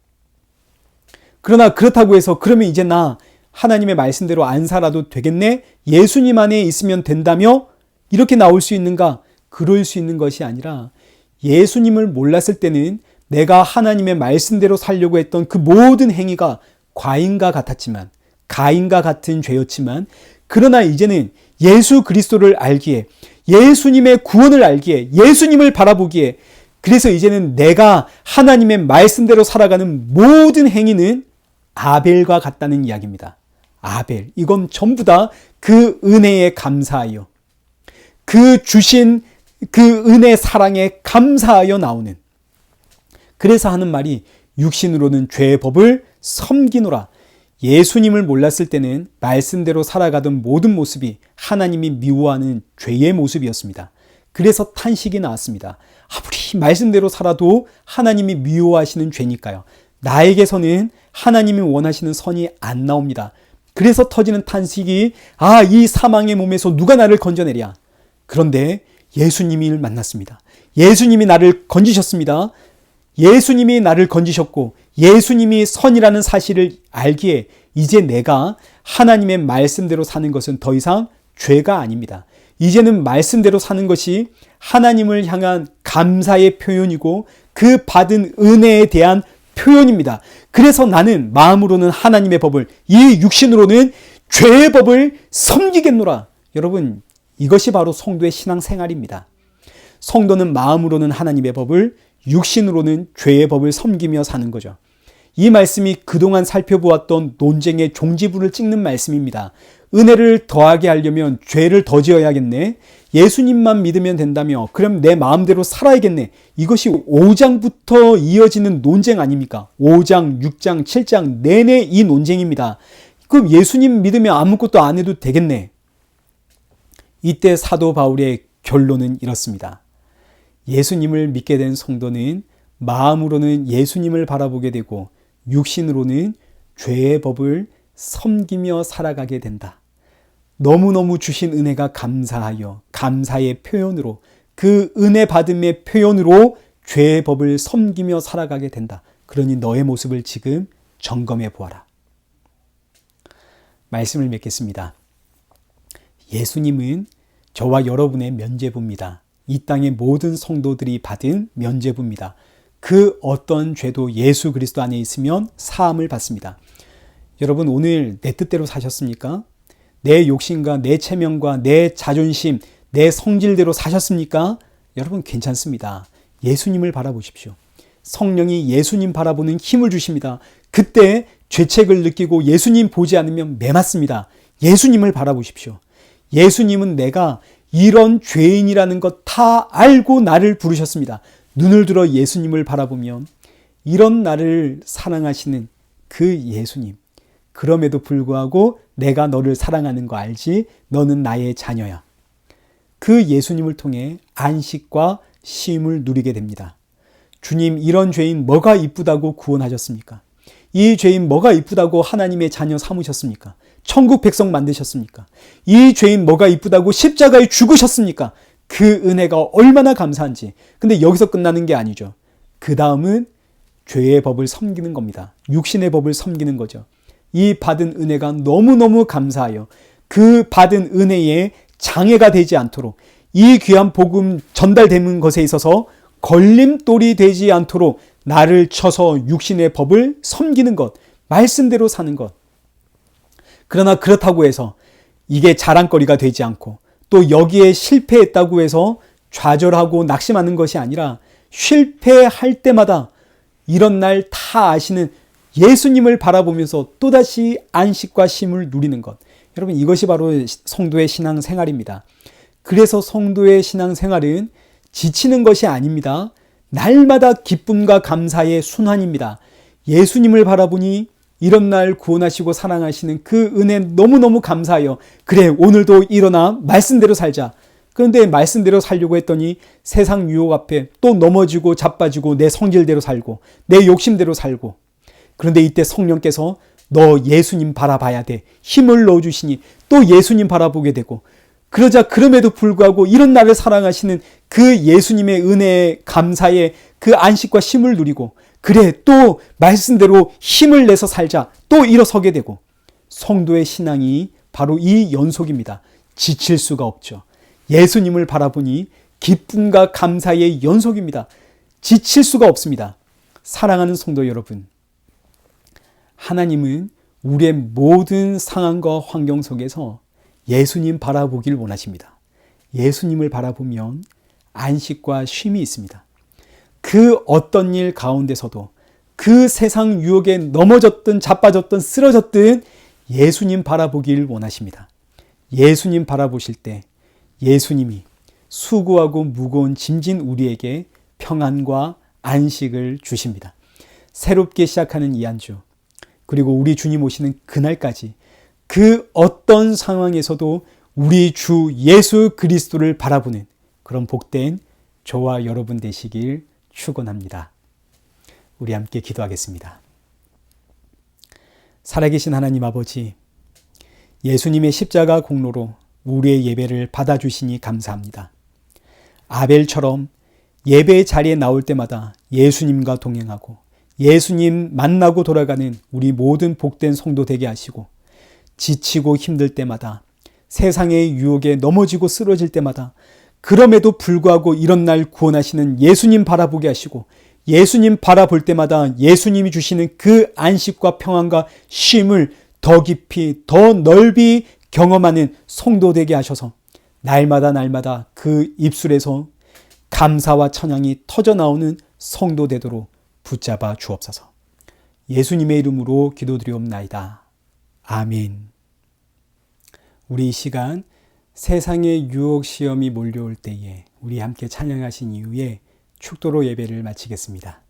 그러나 그렇다고 해서 그러면 이제 나 하나님의 말씀대로 안 살아도 되겠네? 예수님 안에 있으면 된다며? 이렇게 나올 수 있는가? 그럴 수 있는 것이 아니라 예수님을 몰랐을 때는 내가 하나님의 말씀대로 살려고 했던 그 모든 행위가 과인과 같았지만, 가인과 같은 죄였지만, 그러나 이제는 예수 그리스도를 알기에, 예수님의 구원을 알기에, 예수님을 바라보기에, 그래서 이제는 내가 하나님의 말씀대로 살아가는 모든 행위는 아벨과 같다는 이야기입니다. 아벨, 이건 전부 다 그 은혜에 감사하여, 그 주신 그 은혜 사랑에 감사하여 나오는, 그래서 하는 말이 육신으로는 죄의 법을 섬기노라. 예수님을 몰랐을 때는 말씀대로 살아가던 모든 모습이 하나님이 미워하는 죄의 모습이었습니다. 그래서 탄식이 나왔습니다. 아무리 말씀대로 살아도 하나님이 미워하시는 죄니까요. 나에게서는 하나님이 원하시는 선이 안 나옵니다. 그래서 터지는 탄식이, 이 사망의 몸에서 누가 나를 건져내랴. 그런데 예수님을 만났습니다. 예수님이 나를 건지셨습니다. 예수님이 나를 건지셨고 예수님이 선이라는 사실을 알기에 이제 내가 하나님의 말씀대로 사는 것은 더 이상 죄가 아닙니다. 이제는 말씀대로 사는 것이 하나님을 향한 감사의 표현이고 그 받은 은혜에 대한 표현입니다. 그래서 나는 마음으로는 하나님의 법을, 이 육신으로는 죄의 법을 섬기겠노라. 여러분, 이것이 바로 성도의 신앙생활입니다. 성도는 마음으로는 하나님의 법을, 육신으로는 죄의 법을 섬기며 사는 거죠. 이 말씀이 그동안 살펴보았던 논쟁의 종지부를 찍는 말씀입니다. 은혜를 더하게 하려면 죄를 더 지어야겠네. 예수님만 믿으면 된다며 그럼 내 마음대로 살아야겠네. 이것이 5장부터 이어지는 논쟁 아닙니까? 5장, 6장, 7장 내내 이 논쟁입니다. 그럼 예수님 믿으면 아무것도 안 해도 되겠네. 이때 사도 바울의 결론은 이렇습니다. 예수님을 믿게 된 성도는 마음으로는 예수님을 바라보게 되고 육신으로는 죄의 법을 섬기며 살아가게 된다. 너무너무 주신 은혜가 감사하여 감사의 표현으로, 그 은혜 받음의 표현으로 죄의 법을 섬기며 살아가게 된다. 그러니 너의 모습을 지금 점검해 보아라. 말씀을 맺겠습니다. 예수님은 저와 여러분의 면죄부입니다. 이 땅의 모든 성도들이 받은 면죄부입니다. 그 어떤 죄도 예수 그리스도 안에 있으면 사함을 받습니다. 여러분, 오늘 내 뜻대로 사셨습니까? 내 욕심과 내 체면과 내 자존심, 내 성질대로 사셨습니까? 여러분, 괜찮습니다. 예수님을 바라보십시오. 성령이 예수님 바라보는 힘을 주십니다. 그때 죄책을 느끼고 예수님 보지 않으면 매맞습니다. 예수님을 바라보십시오. 예수님은 내가 이런 죄인이라는 것 다 알고 나를 부르셨습니다. 눈을 들어 예수님을 바라보면 이런 나를 사랑하시는 그 예수님, 그럼에도 불구하고 내가 너를 사랑하는 거 알지? 너는 나의 자녀야. 그 예수님을 통해 안식과 쉼을 누리게 됩니다. 주님, 이런 죄인 뭐가 이쁘다고 구원하셨습니까? 이 죄인 뭐가 이쁘다고 하나님의 자녀 삼으셨습니까? 천국 백성 만드셨습니까? 이 죄인 뭐가 이쁘다고 십자가에 죽으셨습니까? 그 은혜가 얼마나 감사한지. 근데 여기서 끝나는 게 아니죠. 그 다음은 죄의 법을 섬기는 겁니다. 육신의 법을 섬기는 거죠. 이 받은 은혜가 너무너무 감사하여 그 받은 은혜에 장애가 되지 않도록, 이 귀한 복음 전달되는 것에 있어서 걸림돌이 되지 않도록 나를 쳐서 육신의 법을 섬기는 것, 말씀대로 사는 것. 그러나 그렇다고 해서 이게 자랑거리가 되지 않고 또 여기에 실패했다고 해서 좌절하고 낙심하는 것이 아니라 실패할 때마다 이런 날 다 아시는 예수님을 바라보면서 또다시 안식과 쉼을 누리는 것. 여러분, 이것이 바로 성도의 신앙생활입니다. 그래서 성도의 신앙생활은 지치는 것이 아닙니다. 날마다 기쁨과 감사의 순환입니다. 예수님을 바라보니 이런 날 구원하시고 사랑하시는 그 은혜 너무너무 감사해요. 그래, 오늘도 일어나 말씀대로 살자. 그런데 말씀대로 살려고 했더니 세상 유혹 앞에 또 넘어지고 자빠지고 내 성질대로 살고 내 욕심대로 살고. 그런데 이때 성령께서 너 예수님 바라봐야 돼. 힘을 넣어주시니 또 예수님 바라보게 되고, 그러자 그럼에도 불구하고 이런 나를 사랑하시는 그 예수님의 은혜에 감사에 그 안식과 쉼을 누리고, 그래 또 말씀대로 힘을 내서 살자, 또 일어서게 되고. 성도의 신앙이 바로 이 연속입니다. 지칠 수가 없죠. 예수님을 바라보니 기쁨과 감사의 연속입니다. 지칠 수가 없습니다. 사랑하는 성도 여러분, 하나님은 우리의 모든 상황과 환경 속에서 예수님 바라보길 원하십니다. 예수님을 바라보면 안식과 쉼이 있습니다. 그 어떤 일 가운데서도 그 세상 유혹에 넘어졌든 자빠졌든 쓰러졌든 예수님 바라보길 원하십니다. 예수님 바라보실 때 예수님이 수고하고 무거운 짐진 우리에게 평안과 안식을 주십니다. 새롭게 시작하는 이 한 주, 그리고 우리 주님 오시는 그날까지 그 어떤 상황에서도 우리 주 예수 그리스도를 바라보는 그런 복된 저와 여러분 되시길 축원합니다. 우리 함께 기도하겠습니다. 살아계신 하나님 아버지, 예수님의 십자가 공로로 우리의 예배를 받아주시니 감사합니다. 아벨처럼 예배 자리에 나올 때마다 예수님과 동행하고 예수님 만나고 돌아가는 우리 모든 복된 성도 되게 하시고, 지치고 힘들 때마다, 세상의 유혹에 넘어지고 쓰러질 때마다 그럼에도 불구하고 이런 날 구원하시는 예수님 바라보게 하시고, 예수님 바라볼 때마다 예수님이 주시는 그 안식과 평안과 쉼을 더 깊이 더 넓이 경험하는 성도 되게 하셔서 날마다 그 입술에서 감사와 찬양이 터져나오는 성도 되도록 붙잡아 주옵소서. 예수님의 이름으로 기도드리옵나이다. 아멘. 우리 이 시간 세상의 유혹 시험이 몰려올 때에 우리 함께 찬양하신 이후에 축도로 예배를 마치겠습니다.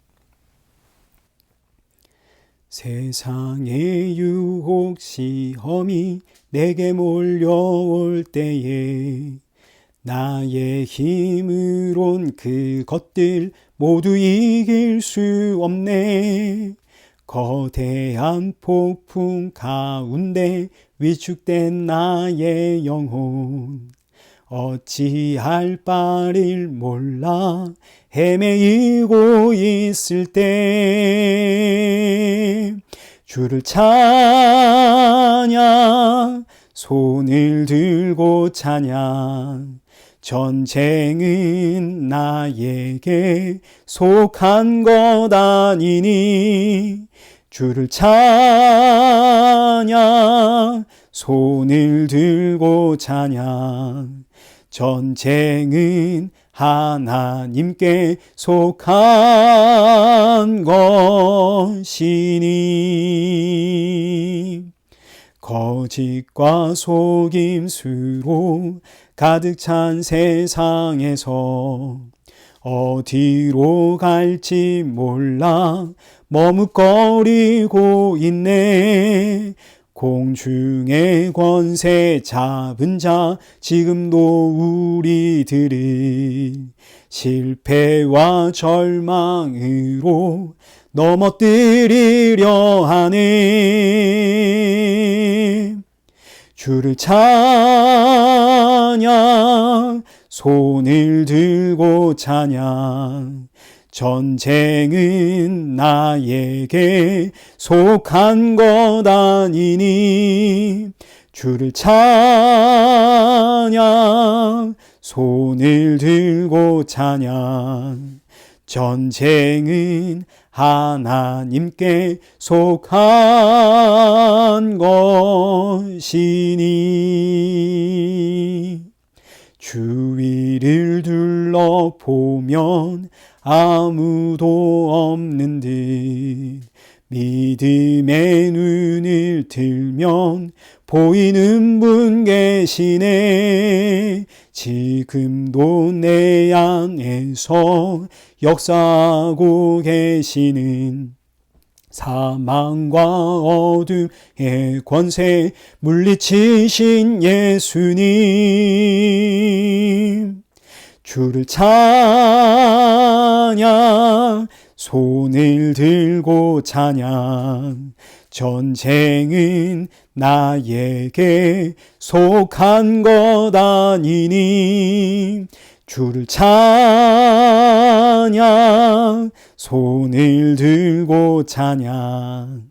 세상의 유혹 시험이 내게 몰려올 때에 나의 힘으론 그것들 모두 이길 수 없네. 거대한 폭풍 가운데 위축된 나의 영혼, 어찌할 바를 몰라 헤매이고 있을 때 주를 찬양, 손을 들고 찬양. 전쟁은 나에게 속한 것 아니니 주를 찬양, 손을 들고 찬양. 전쟁은 하나님께 속한 것이니 거짓과 속임수로 가득 찬 세상에서 어디로 갈지 몰라 머뭇거리고 있네. 공중의 권세 잡은 자 지금도 우리들을 실패와 절망으로 넘어뜨리려 하네. 주를 찬양, 손을 들고 찬양. 전쟁은 나에게 속한 것 아니니 주를 찬양, 손을 들고 찬양. 전쟁은 하나님께 속한 것이니 주위를 둘러보면 아무도 없는 듯 믿음의 눈을 들면 보이는 분 계시네. 지금도 내 안에서 역사하고 계시는 사망과 어둠의 권세 물리치신 예수님. 주를 찬양, 손을 들고 찬양. 전쟁은 나에게 속한 것 아니니 주를 찬양, 손을 들고 찬양.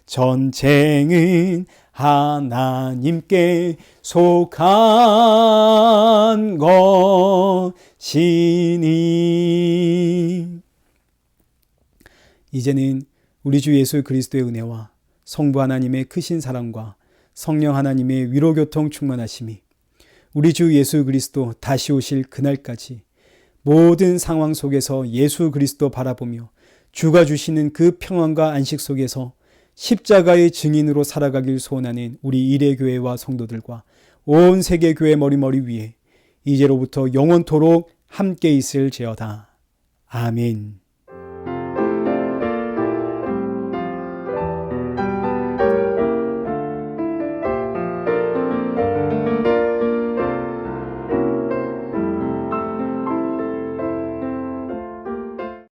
전쟁은 하나님께 속한 것이니. 이제는 우리 주 예수 그리스도의 은혜와 성부 하나님의 크신 사랑과 성령 하나님의 위로교통 충만하심이 우리 주 예수 그리스도 다시 오실 그날까지 모든 상황 속에서 예수 그리스도 바라보며 주가 주시는 그 평안과 안식 속에서 십자가의 증인으로 살아가길 소원하는 우리 일회교회와 성도들과 온 세계교회 머리머리 위에 이제로부터 영원토록 함께 있을지어다. 아멘.